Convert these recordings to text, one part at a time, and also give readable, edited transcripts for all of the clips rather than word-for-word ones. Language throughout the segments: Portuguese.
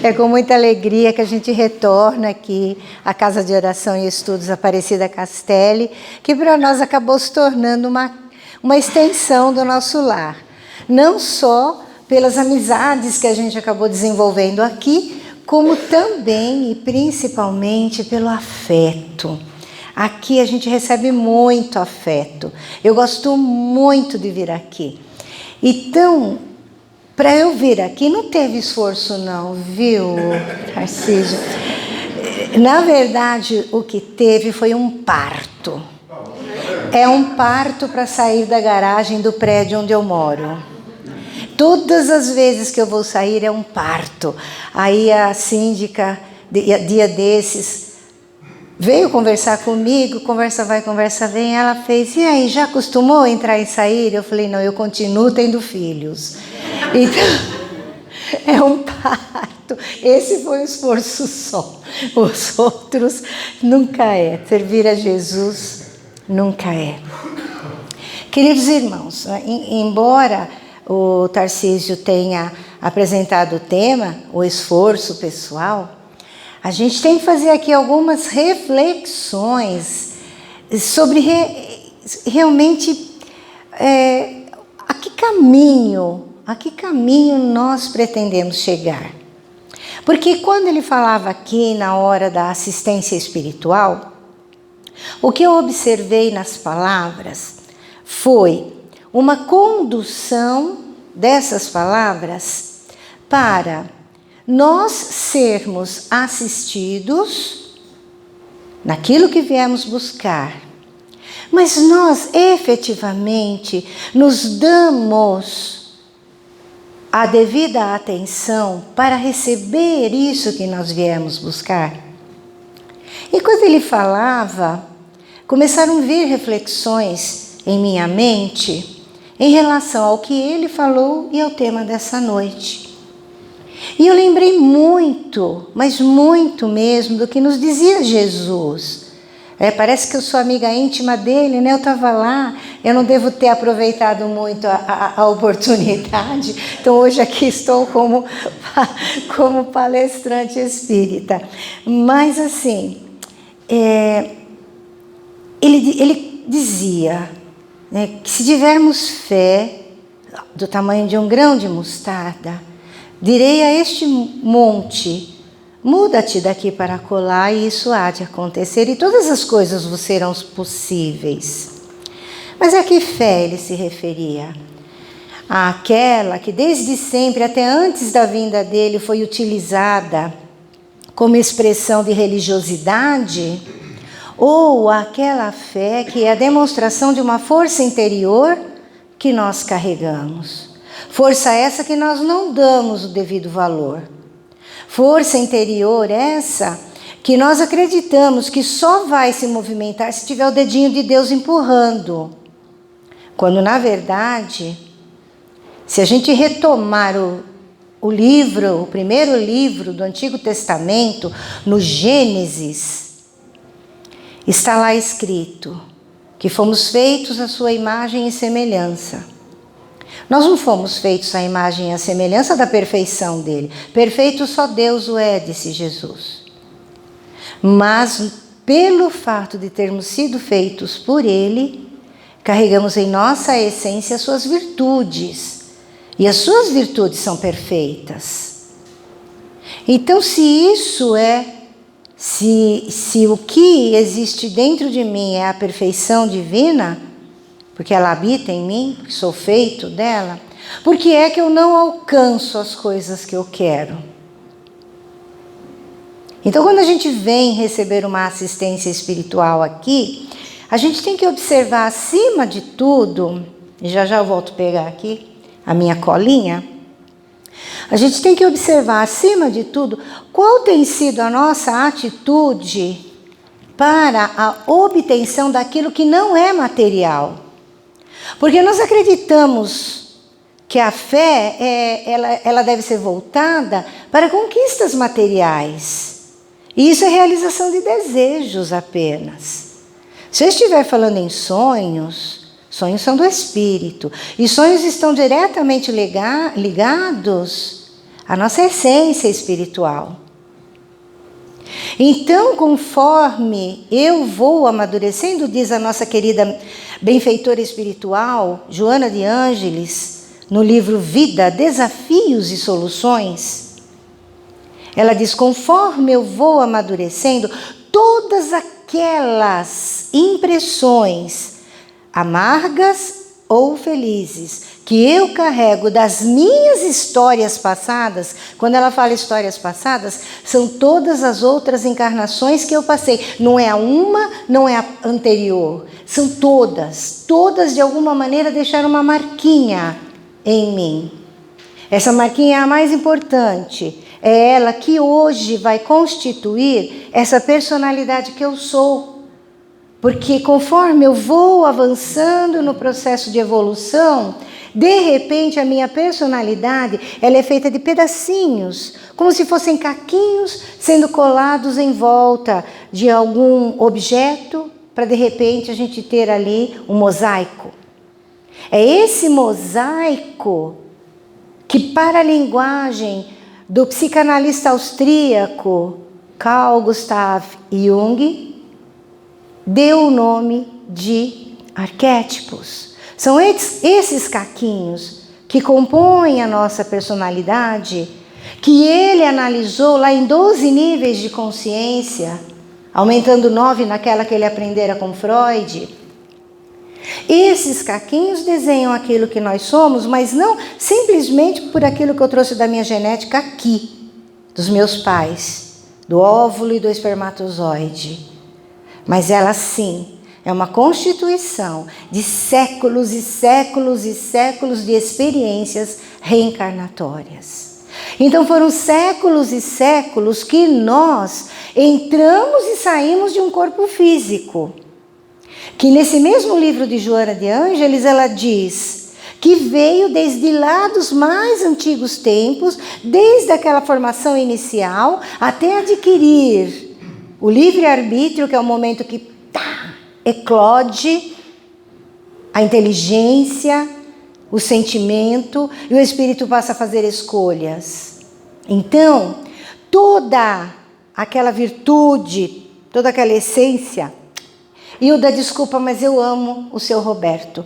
É com muita alegria que a gente retorna aqui à Casa de Oração e Estudos Aparecida Castelli, que para nós acabou se tornando uma extensão do nosso lar. Não só pelas amizades que a gente acabou desenvolvendo aqui, como também e principalmente pelo afeto. Aqui a gente recebe muito afeto. Eu gosto muito de vir aqui. Então, para eu vir aqui não teve esforço não, viu, Tarcísio? Na verdade, o que teve foi um parto. É um parto para sair da garagem do prédio onde eu moro. Todas as vezes que eu vou sair é um parto. Aí a síndica, dia desses, veio conversar comigo, conversa vai, conversa vem, ela fez, e aí, já acostumou a entrar e sair? Eu falei, não, eu continuo tendo filhos. Então, é um parto. Esse foi um esforço só. Os outros nunca é. Servir a Jesus nunca é. Queridos irmãos, embora o Tarcísio tenha apresentado o tema, o esforço pessoal, a gente tem que fazer aqui algumas reflexões sobre realmente a que caminho nós pretendemos chegar. Porque quando ele falava aqui na hora da assistência espiritual, o que eu observei nas palavras foi uma condução dessas palavras para nós sermos assistidos naquilo que viemos buscar, mas nós efetivamente nos damos a devida atenção para receber isso que nós viemos buscar. E quando ele falava, começaram a vir reflexões em minha mente em relação ao que ele falou e ao tema dessa noite. E eu lembrei muito, mas muito mesmo, do que nos dizia Jesus. Parece que eu sou amiga íntima dele, né? Eu estava lá, eu não devo ter aproveitado muito a oportunidade, então hoje aqui estou como palestrante espírita. Mas assim, ele dizia, né, que se tivermos fé do tamanho de um grão de mostarda, direi a este monte, muda-te daqui para acolá, e isso há de acontecer, e todas as coisas vos serão possíveis. Mas a que fé ele se referia? Àquela que desde sempre, até antes da vinda dele, foi utilizada como expressão de religiosidade? Ou aquela fé que é a demonstração de uma força interior que nós carregamos? Força essa que nós não damos o devido valor. Força interior essa que nós acreditamos que só vai se movimentar se tiver o dedinho de Deus empurrando. Quando, na verdade, se a gente retomar o primeiro livro do Antigo Testamento, no Gênesis, está lá escrito que fomos feitos à sua imagem e semelhança. Nós não fomos feitos à imagem e à semelhança da perfeição dele. Perfeito só Deus o é, disse Jesus. Mas, pelo fato de termos sido feitos por ele, carregamos em nossa essência as suas virtudes. E as suas virtudes são perfeitas. Então, se o que existe dentro de mim é a perfeição divina, porque ela habita em mim, porque sou feito dela, por que é que eu não alcanço as coisas que eu quero? Então, quando a gente vem receber uma assistência espiritual aqui, a gente tem que observar, acima de tudo, e já eu volto a pegar aqui a minha colinha, a gente tem que observar, acima de tudo, qual tem sido a nossa atitude para a obtenção daquilo que não é material. Porque nós acreditamos que a fé, ela deve ser voltada para conquistas materiais. E isso é realização de desejos apenas. Se eu estiver falando em sonhos, sonhos são do espírito. E sonhos estão diretamente ligados a nossa essência espiritual. Então, conforme eu vou amadurecendo, diz a nossa querida benfeitora espiritual, Joana de Ângeles, no livro Vida, Desafios e Soluções, ela diz, conforme eu vou amadurecendo, todas aquelas impressões amargas ou felizes que eu carrego das minhas histórias passadas, quando ela fala histórias passadas, são todas as outras encarnações que eu passei. Não é a uma, não é a anterior. São todas. Todas de alguma maneira deixaram uma marquinha em mim. Essa marquinha é a mais importante. É ela que hoje vai constituir essa personalidade que eu sou. Porque conforme eu vou avançando no processo de evolução, de repente a minha personalidade ela é feita de pedacinhos, como se fossem caquinhos sendo colados em volta de algum objeto, para de repente a gente ter ali um mosaico. É esse mosaico que, para a linguagem do psicanalista austríaco Carl Gustav Jung, deu o nome de arquétipos. São esses caquinhos que compõem a nossa personalidade, que ele analisou lá em 12 níveis de consciência, aumentando 9 naquela que ele aprendera com Freud. Esses caquinhos desenham aquilo que nós somos, mas não simplesmente por aquilo que eu trouxe da minha genética aqui, dos meus pais, do óvulo e do espermatozoide. Mas ela sim é uma constituição de séculos e séculos e séculos de experiências reencarnatórias. Então foram séculos e séculos que nós entramos e saímos de um corpo físico. Que nesse mesmo livro de Joana de Ângeles ela diz que veio desde lá dos mais antigos tempos, desde aquela formação inicial, até adquirir o livre-arbítrio, que é o momento que eclode a inteligência, o sentimento, e o espírito passa a fazer escolhas. Então, toda aquela virtude, toda aquela essência, Hilda, desculpa, mas eu amo o seu Roberto.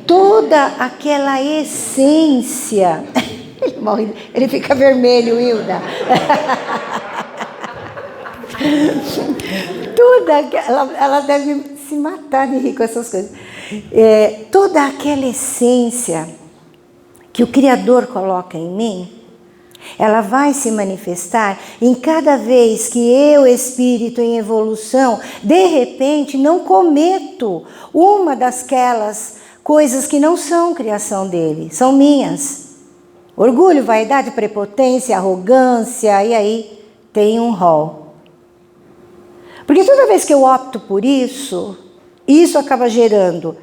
Toda aquela essência, ele fica vermelho, Hilda. Ela deve se matar de rir com essas coisas. Toda aquela essência que o Criador coloca em mim, ela vai se manifestar em cada vez que eu, espírito em evolução, de repente não cometo uma daquelas coisas que não são criação dele, são minhas. Orgulho, vaidade, prepotência, arrogância, e aí tem um rol. Porque toda vez que eu opto por isso, isso acaba gerando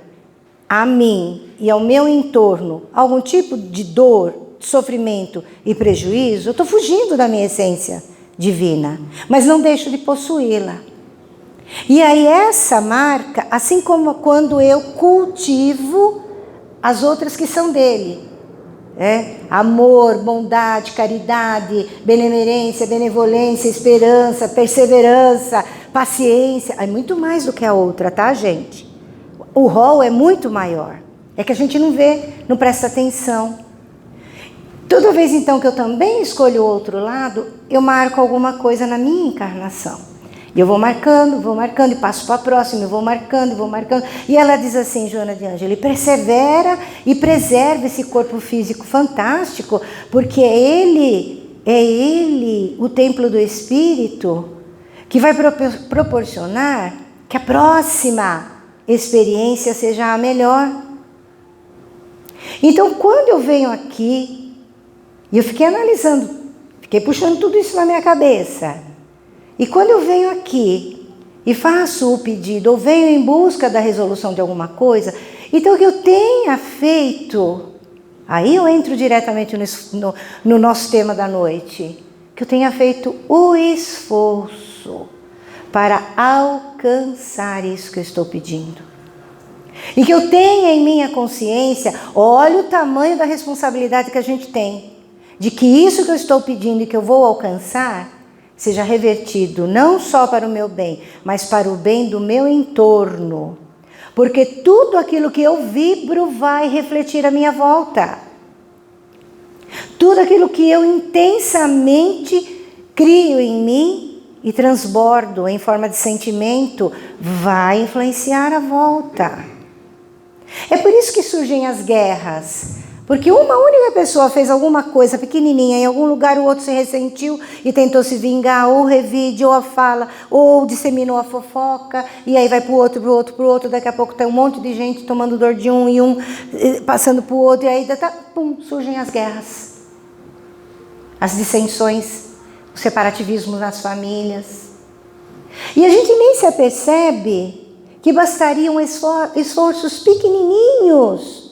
a mim e ao meu entorno algum tipo de dor, sofrimento e prejuízo. Eu estou fugindo da minha essência divina, mas não deixo de possuí-la. E aí essa marca, assim como quando eu cultivo as outras que são dele, amor, bondade, caridade, benemerência, benevolência, esperança, perseverança, paciência, é muito mais do que a outra, tá, gente? O rol é muito maior. É que a gente não vê, não presta atenção. Toda vez então que eu também escolho o outro lado, eu marco alguma coisa na minha encarnação. E eu vou marcando, e passo para a próxima, eu vou marcando, E ela diz assim, Joana de Ângeles, persevera e preserva esse corpo físico fantástico, porque é ele, o templo do Espírito, que vai proporcionar que a próxima experiência seja a melhor. Então, quando eu venho aqui, e eu fiquei analisando, fiquei puxando tudo isso na minha cabeça, e quando eu venho aqui e faço o pedido, ou venho em busca da resolução de alguma coisa, então que eu tenha feito, aí eu entro diretamente no nosso tema da noite, que eu tenha feito o esforço para alcançar isso que eu estou pedindo. E que eu tenha em minha consciência, olha o tamanho da responsabilidade que a gente tem. de que isso que eu estou pedindo e que eu vou alcançar seja revertido não só para o meu bem, mas para o bem do meu entorno. Porque tudo aquilo que eu vibro vai refletir à minha volta. Tudo aquilo que eu intensamente crio em mim e transbordo em forma de sentimento vai influenciar a volta. É por isso que surgem as guerras. Porque uma única pessoa fez alguma coisa pequenininha, em algum lugar o outro se ressentiu e tentou se vingar, ou revide, ou a fala, ou disseminou a fofoca, e aí vai para o outro, daqui a pouco tem um monte de gente tomando dor de um e um passando para o outro, e aí pum, surgem as guerras, as dissensões, o separativismo nas famílias. E a gente nem se apercebe que bastariam esforços pequenininhos,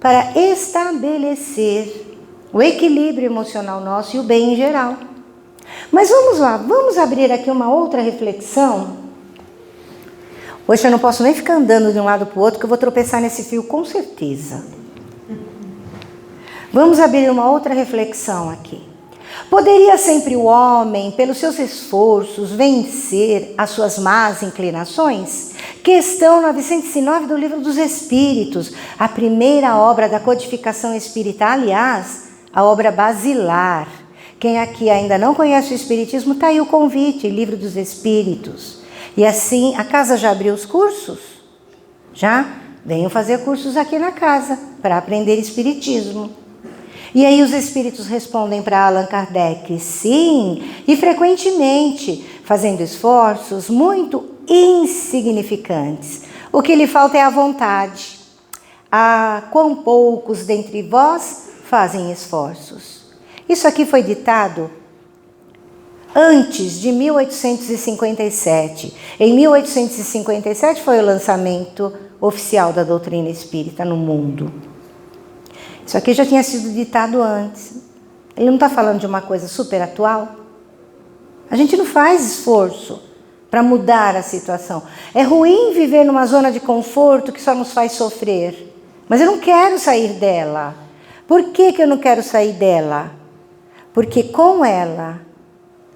para estabelecer o equilíbrio emocional nosso e o bem em geral. Mas vamos lá, vamos abrir aqui uma outra reflexão. Hoje eu não posso nem ficar andando de um lado para o outro, que eu vou tropeçar nesse fio com certeza. Vamos abrir uma outra reflexão aqui. Poderia sempre o homem, pelos seus esforços, vencer as suas más inclinações? Questão 909 do Livro dos Espíritos, a primeira obra da codificação espírita, aliás, a obra basilar. Quem aqui ainda não conhece o Espiritismo, está aí o convite, Livro dos Espíritos. E assim, a casa já abriu os cursos? Já? Venham fazer cursos aqui na casa, para aprender Espiritismo. E aí os espíritos respondem para Allan Kardec, sim, e frequentemente, fazendo esforços muito insignificantes. O que lhe falta é a vontade. Ah, quão poucos dentre vós fazem esforços. Isso aqui foi ditado antes de 1857. Em 1857 foi o lançamento oficial da doutrina espírita no mundo. Isso aqui já tinha sido ditado antes. Ele não está falando de uma coisa super atual. A gente não faz esforço para mudar a situação. É ruim viver numa zona de conforto que só nos faz sofrer. Mas eu não quero sair dela. Por que eu não quero sair dela? Porque com ela,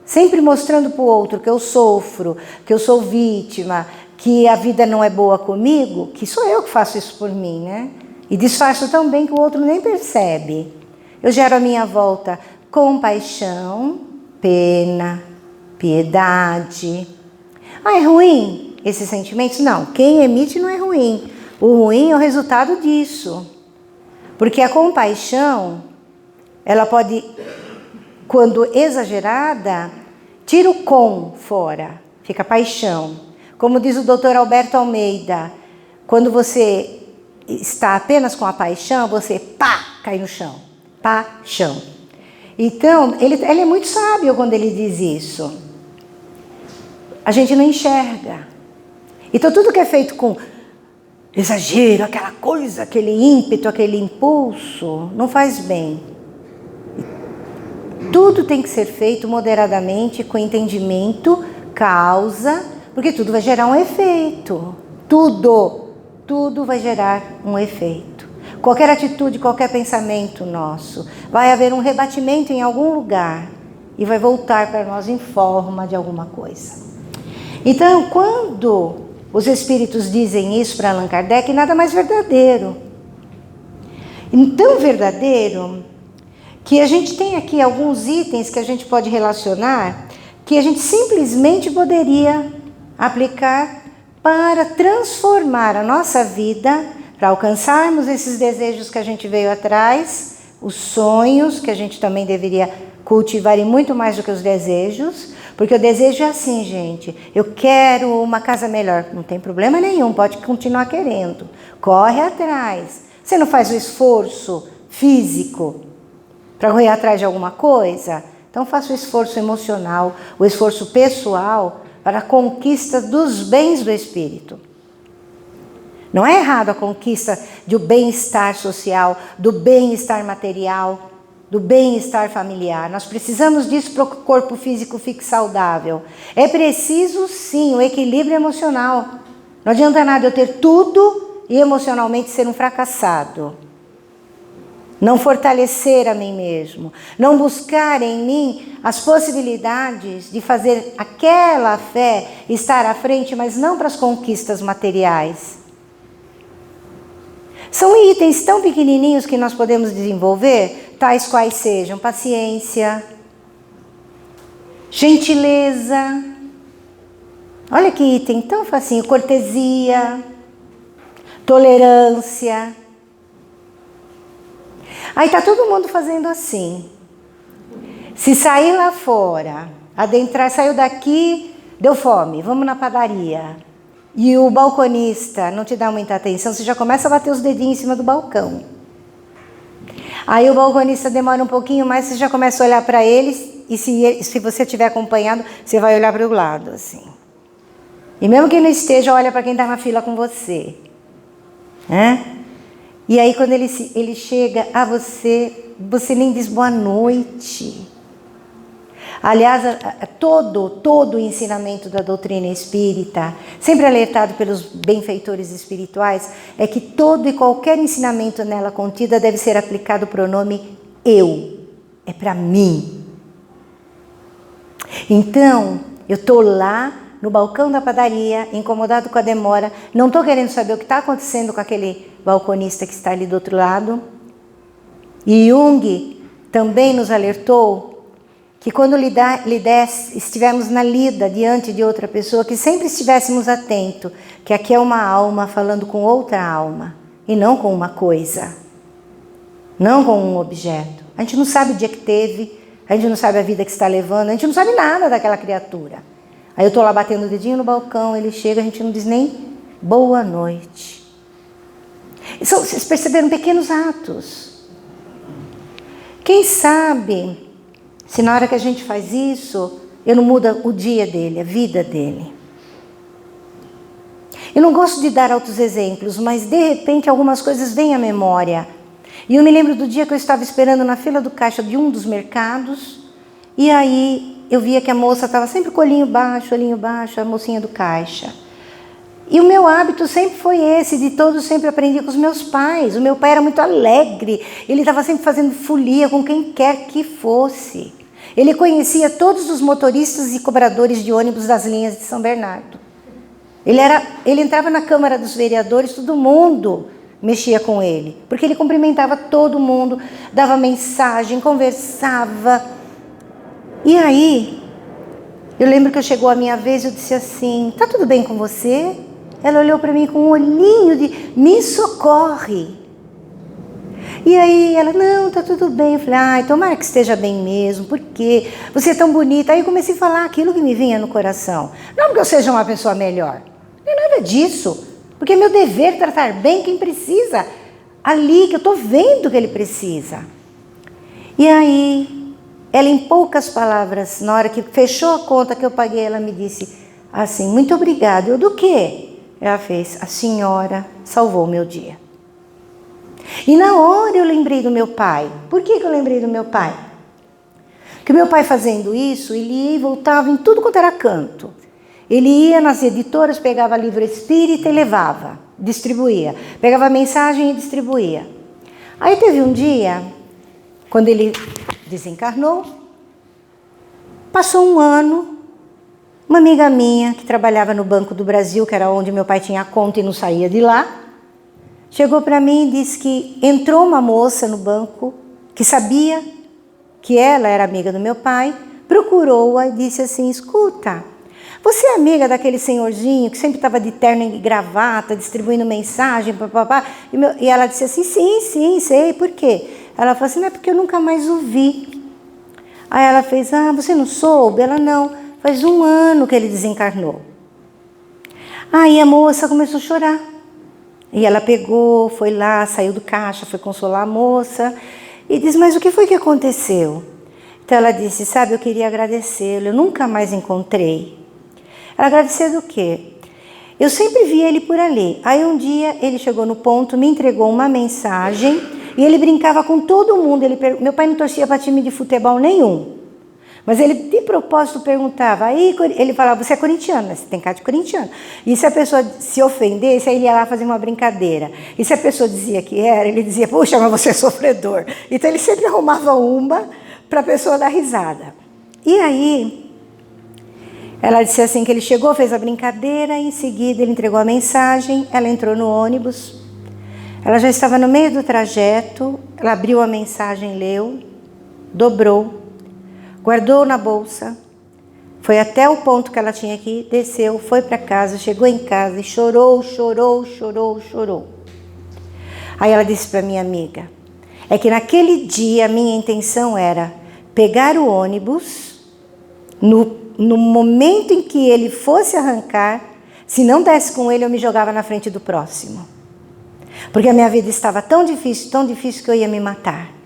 sempre mostrando para o outro que eu sofro, que eu sou vítima, que a vida não é boa comigo, que sou eu que faço isso por mim, né? E disfarço tão bem que o outro nem percebe. Eu gero à minha volta compaixão, pena, piedade. Ah, é ruim esses sentimentos? Não, quem emite não é ruim. O ruim é o resultado disso. Porque a compaixão, ela pode, quando exagerada, tira o com fora, fica paixão. Como diz o Dr. Alberto Almeida, quando você está apenas com a paixão, você cai no chão. Paixão. Então, ele é muito sábio quando ele diz isso. A gente não enxerga. Então, tudo que é feito com exagero, aquela coisa, aquele ímpeto, aquele impulso, não faz bem. Tudo tem que ser feito moderadamente, com entendimento, causa, porque tudo vai gerar um efeito. Tudo vai gerar um efeito. Qualquer atitude, qualquer pensamento nosso, vai haver um rebatimento em algum lugar e vai voltar para nós em forma de alguma coisa. Então, quando os espíritos dizem isso para Allan Kardec, nada mais verdadeiro. Tão verdadeiro que a gente tem aqui alguns itens que a gente pode relacionar, que a gente simplesmente poderia aplicar para transformar a nossa vida, para alcançarmos esses desejos que a gente veio atrás, os sonhos que a gente também deveria cultivar e muito mais do que os desejos, porque o desejo é assim, gente, eu quero uma casa melhor, não tem problema nenhum, pode continuar querendo, corre atrás. Você não faz o esforço físico para correr atrás de alguma coisa? Então faça o esforço emocional, o esforço pessoal, para a conquista dos bens do espírito. Não é errado a conquista do bem-estar social, do bem-estar material, do bem-estar familiar. Nós precisamos disso para o corpo físico fique saudável. É preciso, sim, o equilíbrio emocional. Não adianta nada eu ter tudo e emocionalmente ser um fracassado. não fortalecer a mim mesmo, não buscar em mim as possibilidades de fazer aquela fé estar à frente, mas não para as conquistas materiais. São itens tão pequenininhos que nós podemos desenvolver, tais quais sejam paciência, gentileza, olha que item tão facinho, cortesia, tolerância. Aí tá todo mundo fazendo assim. Se sair lá fora, adentrar, saiu daqui, deu fome, vamos na padaria. E o balconista não te dá muita atenção, você já começa a bater os dedinhos em cima do balcão. Aí o balconista demora um pouquinho mais, você já começa a olhar para eles, e se você estiver acompanhado, você vai olhar para o lado, assim. E mesmo que não esteja, olha para quem está na fila com você. E aí quando ele chega a você, você nem diz boa noite. Aliás, todo o ensinamento da doutrina espírita, sempre alertado pelos benfeitores espirituais, é que todo e qualquer ensinamento nela contida deve ser aplicado o pronome eu. É para mim. Então, eu estou lá no balcão da padaria, incomodado com a demora, não estou querendo saber o que está acontecendo com aquele balconista que está ali do outro lado. E Jung também nos alertou que quando estivermos na lida diante de outra pessoa, que sempre estivéssemos atentos, que aqui é uma alma falando com outra alma, e não com uma coisa, não com um objeto. A gente não sabe o dia que teve, a gente não sabe a vida que está levando, a gente não sabe nada daquela criatura. Aí eu estou lá batendo o dedinho no balcão, ele chega, a gente não diz nem boa noite. Vocês perceberam pequenos atos. Quem sabe, se na hora que a gente faz isso, eu não mudo o dia dele, a vida dele. Eu não gosto de dar altos exemplos, mas de repente algumas coisas vêm à memória. E eu me lembro do dia que eu estava esperando na fila do caixa de um dos mercados, e aí eu via que a moça estava sempre com o olhinho baixo, a mocinha do caixa. E o meu hábito sempre foi esse, de todos sempre aprendi com os meus pais. O meu pai era muito alegre, ele estava sempre fazendo folia com quem quer que fosse. Ele conhecia todos os motoristas e cobradores de ônibus das linhas de São Bernardo. Ele entrava na Câmara dos Vereadores, todo mundo mexia com ele, porque ele cumprimentava todo mundo, dava mensagem, conversava. E aí, eu lembro que chegou a minha vez, eu disse assim, tá tudo bem com você? Ela olhou para mim com um olhinho de, me socorre. E aí ela, não, tá tudo bem. Eu falei, ai, tomara que esteja bem mesmo, porque você é tão bonita. Aí eu comecei a falar aquilo que me vinha no coração. Não porque eu seja uma pessoa melhor, não é nada disso. Porque é meu dever tratar bem quem precisa, ali que eu estou vendo que ele precisa. E aí, ela em poucas palavras, na hora que fechou a conta que eu paguei, ela me disse assim, muito obrigada. Eu, do quê? Ela fez, a senhora salvou o meu dia. E na hora eu lembrei do meu pai. Por que eu lembrei do meu pai? Porque meu pai fazendo isso, ele ia e voltava em tudo quanto era canto. Ele ia nas editoras, pegava livro espírita e levava, distribuía. Pegava mensagem e distribuía. Aí teve um dia, quando ele desencarnou, passou um ano, uma amiga minha que trabalhava no Banco do Brasil, que era onde meu pai tinha conta e não saía de lá, chegou para mim e disse que entrou uma moça no banco que sabia que ela era amiga do meu pai, procurou-a e disse assim, escuta, você é amiga daquele senhorzinho que sempre estava de terno e gravata, distribuindo mensagem, papapá? E ela disse assim, sim, sei, por quê? Ela falou assim, não é porque eu nunca mais o vi. Aí ela fez, você não soube? Ela, não, faz um ano que ele desencarnou. Aí a moça começou a chorar. E ela pegou, foi lá, saiu do caixa, foi consolar a moça e disse, mas o que foi que aconteceu? Então ela disse, sabe, eu queria agradecê-lo, eu nunca mais encontrei. Ela agradeceu do quê? Eu sempre vi ele por ali. Aí um dia ele chegou no ponto, me entregou uma mensagem e ele brincava com todo mundo. Meu pai não torcia para time de futebol nenhum, Mas ele de propósito perguntava, aí ele falava, você é corintiano, né? Você tem cara de corintiano. E se a pessoa se ofendesse, aí ele ia lá fazer uma brincadeira. E se a pessoa dizia que era, ele dizia, puxa, mas você é sofredor. Então ele sempre arrumava uma para a pessoa dar risada. E aí, ela disse assim que ele chegou, fez a brincadeira, em seguida ele entregou a mensagem, ela entrou no ônibus, ela já estava no meio do trajeto, ela abriu a mensagem, leu, dobrou, guardou na bolsa, foi até o ponto que ela tinha que ir, desceu, foi para casa, chegou em casa e chorou. Aí ela disse para minha amiga, é que naquele dia a minha intenção era pegar o ônibus, no momento em que ele fosse arrancar, se não desse com ele, eu me jogava na frente do próximo. Porque a minha vida estava tão difícil que eu ia me matar.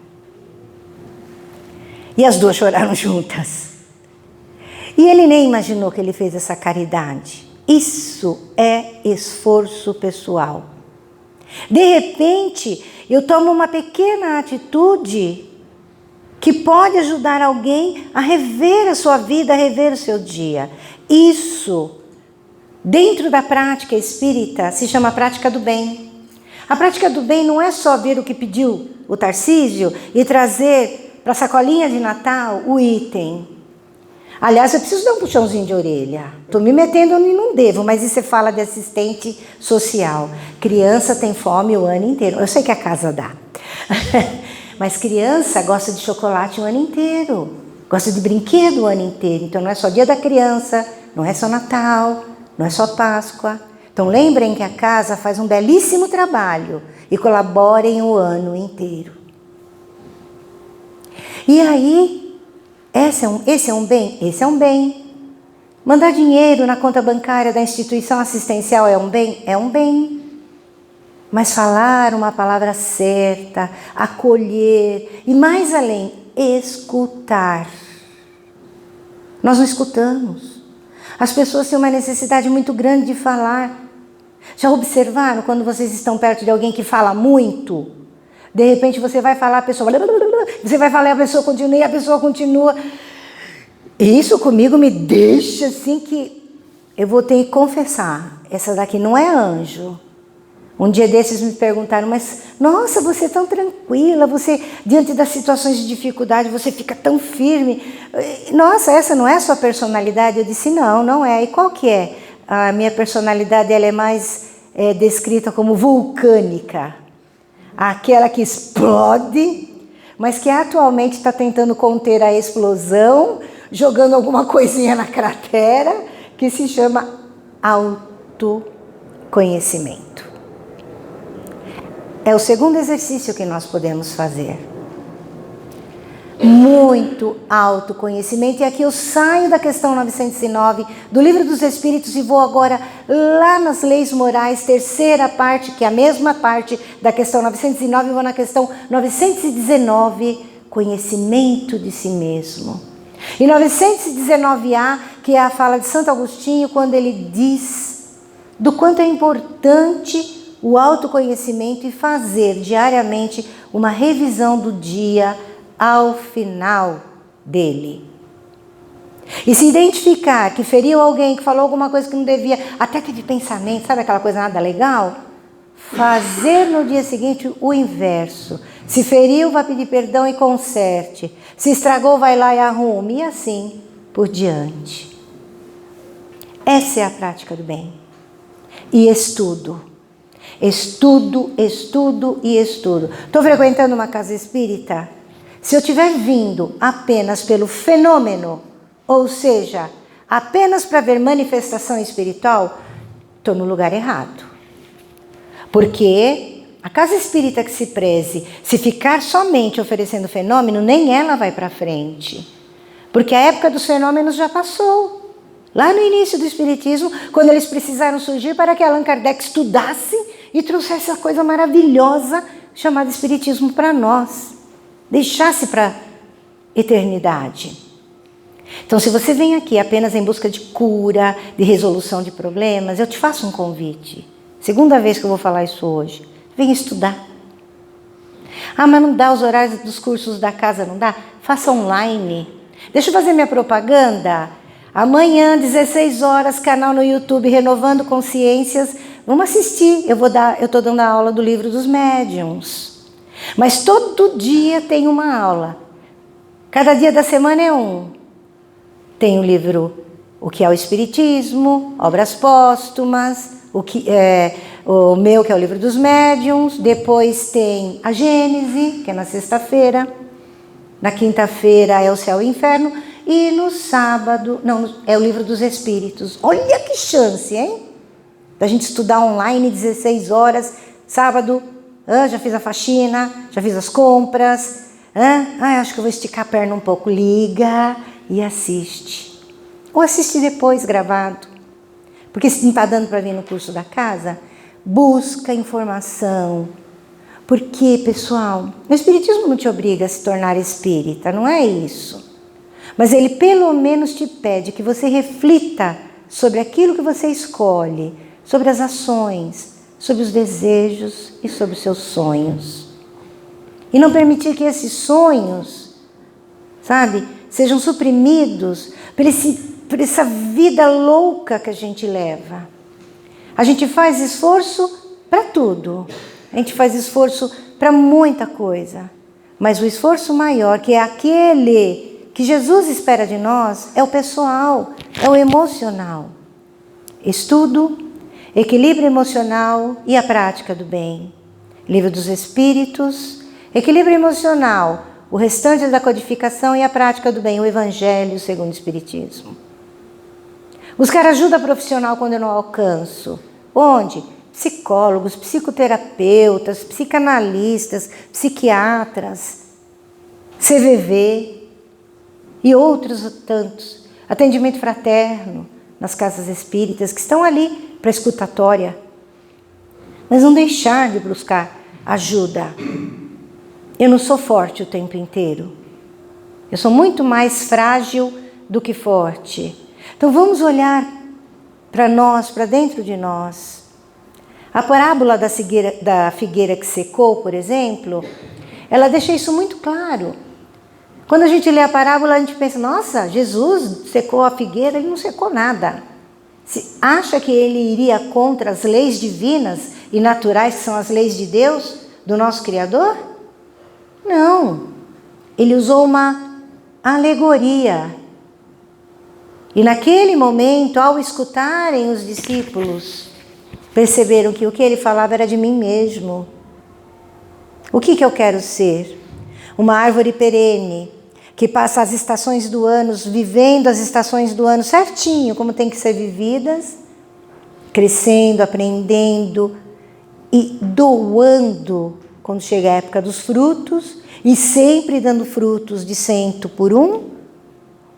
E as duas choraram juntas. E ele nem imaginou que ele fez essa caridade. Isso é esforço pessoal. De repente, eu tomo uma pequena atitude que pode ajudar alguém a rever a sua vida, a rever o seu dia. Isso, dentro da prática espírita, se chama prática do bem. A prática do bem não é só ver o que pediu o Tarcísio e trazer para a sacolinha de Natal o item. Aliás, eu preciso dar um puxãozinho de orelha. Estou me metendo onde não devo, mas isso você fala de assistente social. Criança tem fome o ano inteiro. Eu sei que a casa dá. Mas criança gosta de chocolate o ano inteiro. Gosta de brinquedo o ano inteiro. Então não é só dia da criança, não é só Natal, não é só Páscoa. Então lembrem que a casa faz um belíssimo trabalho e colaborem o ano inteiro. E aí, esse é um bem? Esse é um bem. Mandar dinheiro na conta bancária da instituição assistencial é um bem? É um bem. Mas falar uma palavra certa, acolher e mais além, escutar. Nós não escutamos. As pessoas têm uma necessidade muito grande de falar. Já observaram quando vocês estão perto de alguém que fala muito? De repente você vai falar, a pessoa... Você vai falar, a pessoa continua e a pessoa continua. E isso comigo me deixa assim que eu vou ter que confessar. Essa daqui não é anjo. Um dia desses me perguntaram, mas nossa, você é tão tranquila, você diante das situações de dificuldade, você fica tão firme. Nossa, essa não é a sua personalidade? Eu disse, não, não é. E qual que é? A minha personalidade ela é mais descrita como vulcânica. Aquela que explode, mas que atualmente está tentando conter a explosão, jogando alguma coisinha na cratera, que se chama autoconhecimento. É o segundo exercício que nós podemos fazer. Muito autoconhecimento. E aqui eu saio da questão 909 do Livro dos Espíritos e vou agora lá nas leis morais, terceira parte, que é a mesma parte da questão 909, e vou na questão 919, conhecimento de si mesmo. E 919A, que é a fala de Santo Agostinho, quando ele diz do quanto é importante o autoconhecimento e fazer diariamente uma revisão do dia ao final dele. E se identificar que feriu alguém, que falou alguma coisa que não devia, até que de pensamento, sabe aquela coisa nada legal? Fazer no dia seguinte o inverso. Se feriu, vai pedir perdão e conserte. Se estragou, vai lá e arrume. E assim por diante. Essa é a prática do bem. E estudo. Estudo. Estou frequentando uma casa espírita? Se eu estiver vindo apenas pelo fenômeno, ou seja, apenas para ver manifestação espiritual, estou no lugar errado. Porque a casa espírita que se preze, se ficar somente oferecendo fenômeno, nem ela vai para frente. Porque a época dos fenômenos já passou. Lá no início do Espiritismo, quando eles precisaram surgir para que Allan Kardec estudasse e trouxesse essa coisa maravilhosa chamada Espiritismo para nós. Deixasse para a eternidade. Então, se você vem aqui apenas em busca de cura, de resolução de problemas, eu te faço um convite. Segunda vez que eu vou falar isso hoje. Vem estudar. Ah, mas não dá os horários dos cursos da casa, não dá? Faça online. Deixa eu fazer minha propaganda. Amanhã, 16 horas, canal no YouTube Renovando Consciências. Vamos assistir. Eu estou dando a aula do Livro dos Médiuns. Mas todo dia tem uma aula. Cada dia da semana é um. Tem o livro O que é o Espiritismo, Obras Póstumas, o meu, que é o Livro dos Médiuns. Depois tem a Gênese, que é na sexta-feira. Na quinta-feira é o Céu e o Inferno. E no sábado, é o Livro dos Espíritos. Olha que chance, hein? Da gente estudar online, 16 horas. Sábado, já fiz a faxina, já fiz as compras. Acho que eu vou esticar a perna um pouco. Liga e assiste. Ou assiste depois, gravado. Porque se não está dando para vir no curso da casa, busca informação. Porque, pessoal, o Espiritismo não te obriga a se tornar espírita, não é isso. Mas ele pelo menos te pede que você reflita sobre aquilo que você escolhe, sobre as ações, sobre os desejos e sobre os seus sonhos. E não permitir que esses sonhos, sejam suprimidos por essa vida louca que a gente leva. A gente faz esforço para tudo. A gente faz esforço para muita coisa. Mas o esforço maior, que é aquele que Jesus espera de nós, é o pessoal, é o emocional. Estudo, equilíbrio emocional e a prática do bem. Livro dos Espíritos, equilíbrio emocional, o restante da codificação e a prática do bem, o Evangelho segundo o Espiritismo. Buscar ajuda profissional quando eu não alcanço. Onde? Psicólogos, psicoterapeutas, psicanalistas, psiquiatras, CVV e outros tantos. Atendimento fraterno nas casas espíritas que estão ali para escutatória. Mas não deixar de buscar ajuda. Eu não sou forte o tempo inteiro. Eu sou muito mais frágil do que forte. Então vamos olhar para nós, para dentro de nós. A parábola da figueira que secou, por exemplo, ela deixa isso muito claro. Quando a gente lê a parábola, a gente pensa, nossa, Jesus secou a figueira, ele não secou nada. Se acha que ele iria contra as leis divinas e naturais, que são as leis de Deus, do nosso Criador? Não. Ele usou uma alegoria. E naquele momento, ao escutarem os discípulos, perceberam que o que ele falava era de mim mesmo. O que eu quero ser? Uma árvore perene, que passa as estações do ano, vivendo as estações do ano certinho, como tem que ser vividas, crescendo, aprendendo e doando quando chega a época dos frutos, e sempre dando frutos de 100 por 1,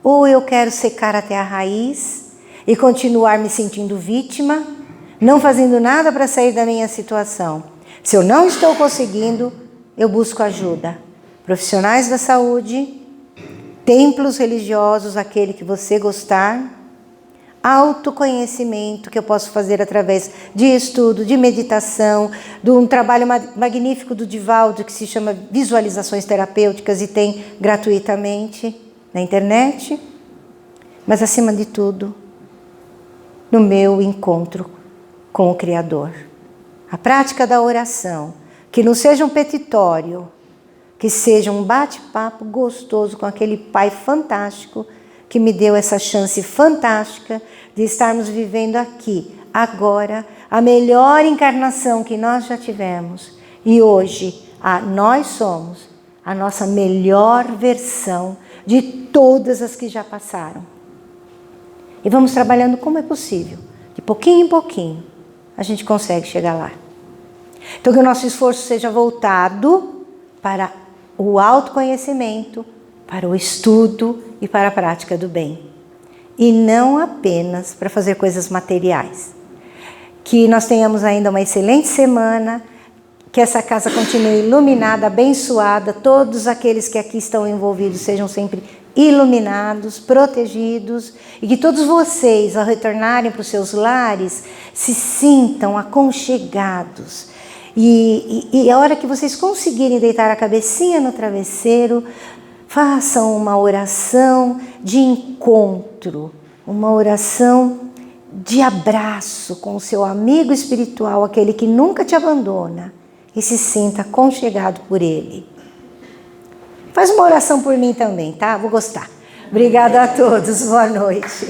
ou eu quero secar até a raiz e continuar me sentindo vítima, não fazendo nada para sair da minha situação. Se eu não estou conseguindo, eu busco ajuda. Profissionais da saúde, templos religiosos, aquele que você gostar, autoconhecimento que eu posso fazer através de estudo, de meditação, de um trabalho magnífico do Divaldo que se chama Visualizações Terapêuticas e tem gratuitamente na internet, mas acima de tudo, no meu encontro com o Criador. A prática da oração, que não seja um petitório, que seja um bate-papo gostoso com aquele Pai fantástico que me deu essa chance fantástica de estarmos vivendo aqui, agora, a melhor encarnação que nós já tivemos. E hoje, nós somos a nossa melhor versão de todas as que já passaram. E vamos trabalhando como é possível, de pouquinho em pouquinho, a gente consegue chegar lá. Então que o nosso esforço seja voltado para o autoconhecimento, para o estudo e para a prática do bem. E não apenas para fazer coisas materiais. Que nós tenhamos ainda uma excelente semana, que essa casa continue iluminada, abençoada, todos aqueles que aqui estão envolvidos sejam sempre iluminados, protegidos, e que todos vocês, ao retornarem para os seus lares, se sintam aconchegados. E a hora que vocês conseguirem deitar a cabecinha no travesseiro, Façam uma oração de encontro, uma oração de abraço com o seu amigo espiritual, aquele que nunca te abandona, e se sinta aconchegado por ele. Faz uma oração por mim também, tá? Vou gostar. Obrigada a todos. Boa noite.